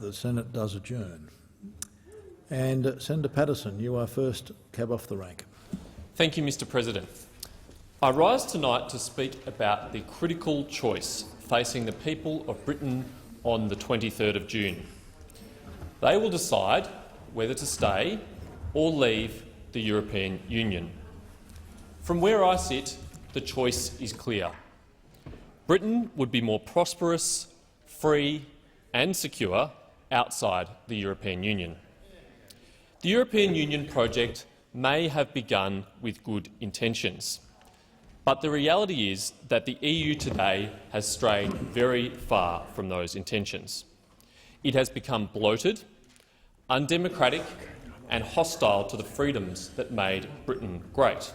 The Senate does adjourn. And Senator Paterson, you are first cab off the rank. Thank you, Mr President. I rise tonight to speak about the critical choice facing the people of Britain on the 23rd of June. They will decide whether to stay or leave the European Union. From where I sit, the choice is clear. Britain would be more prosperous, free and secure outside the European Union. The European Union project may have begun with good intentions, but the reality is that the EU today has strayed very far from those intentions. It has become bloated, undemocratic and hostile to the freedoms that made Britain great.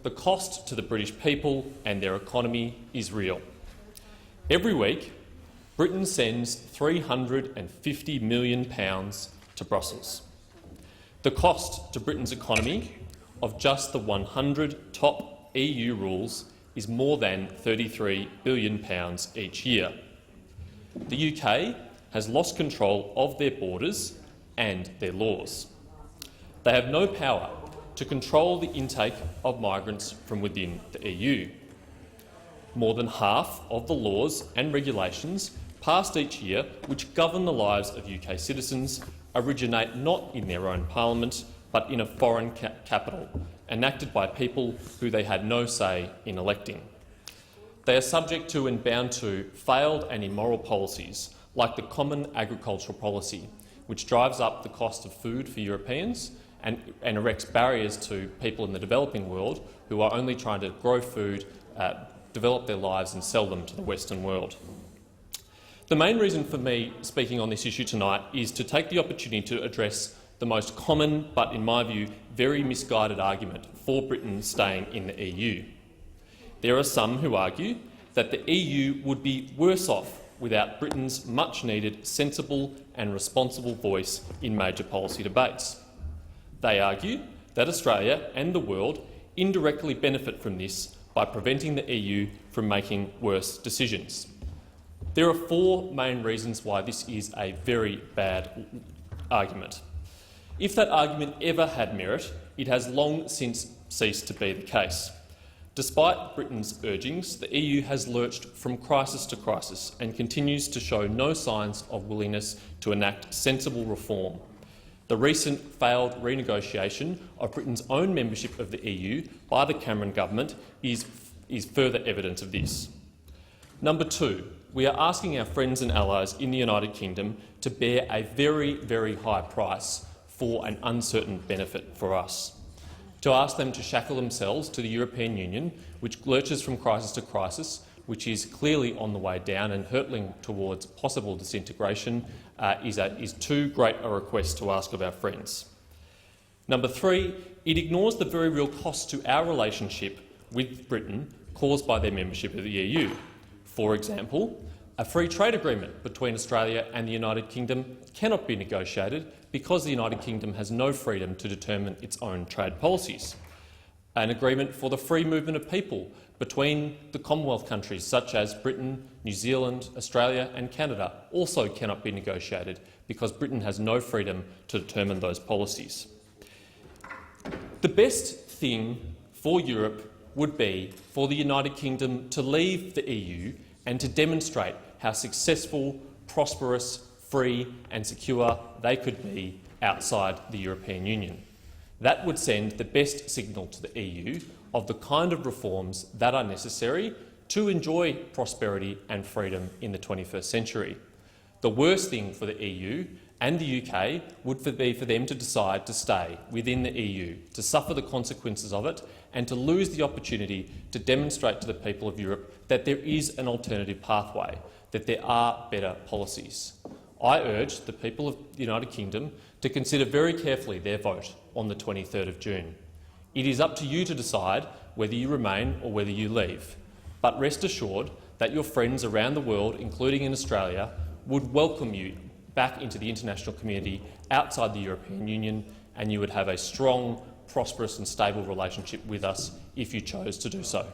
The cost to the British people and their economy is real. Every week, Britain sends £350 million to Brussels. The cost to Britain's economy of just the 100 top EU rules is more than £33 billion each year. The UK has lost control of their borders and their laws. They have no power to control the intake of migrants from within the EU. More than half of the laws and regulations passed each year which govern the lives of UK citizens originate not in their own parliament but in a foreign capital, enacted by people who they had no say in electing. They are subject to and bound to failed and immoral policies like the Common Agricultural Policy, which drives up the cost of food for Europeans and erects barriers to people in the developing world who are only trying to grow food, develop their lives and sell them to the Western world. The main reason for me speaking on this issue tonight is to take the opportunity to address the most common but, in my view, very misguided argument for Britain staying in the EU. There are some who argue that the EU would be worse off without Britain's much-needed sensible and responsible voice in major policy debates. They argue that Australia and the world indirectly benefit from this by preventing the EU from making worse decisions. There are four main reasons why this is a very bad argument. If that argument ever had merit, it has long since ceased to be the case. Despite Britain's urgings, the EU has lurched from crisis to crisis and continues to show no signs of willingness to enact sensible reform. The recent failed renegotiation of Britain's own membership of the EU by the Cameron government is further evidence of this. Number two, we are asking our friends and allies in the United Kingdom to bear a very, very high price for an uncertain benefit for us. To ask them to shackle themselves to the European Union, which lurches from crisis to crisis, which is clearly on the way down and hurtling towards possible disintegration, is too great a request to ask of our friends. Number three, it ignores the very real cost to our relationship with Britain caused by their membership of the EU. For example, a free trade agreement between Australia and the United Kingdom cannot be negotiated because the United Kingdom has no freedom to determine its own trade policies. An agreement for the free movement of people between the Commonwealth countries such as Britain, New Zealand, Australia and Canada also cannot be negotiated because Britain has no freedom to determine those policies. The best thing for Europe would be for the United Kingdom to leave the EU and to demonstrate how successful, prosperous, free and secure they could be outside the European Union. That would send the best signal to the EU of the kind of reforms that are necessary to enjoy prosperity and freedom in the 21st century. The worst thing for the EU and the UK would be for them to decide to stay within the EU, to suffer the consequences of it and to lose the opportunity to demonstrate to the people of Europe that there is an alternative pathway, that there are better policies. I urge the people of the United Kingdom to consider very carefully their vote on the 23rd of June. It is up to you to decide whether you remain or whether you leave. But rest assured that your friends around the world, including in Australia, would welcome you back into the international community outside the European Union, and you would have a strong, prosperous and stable relationship with us if you chose to do so.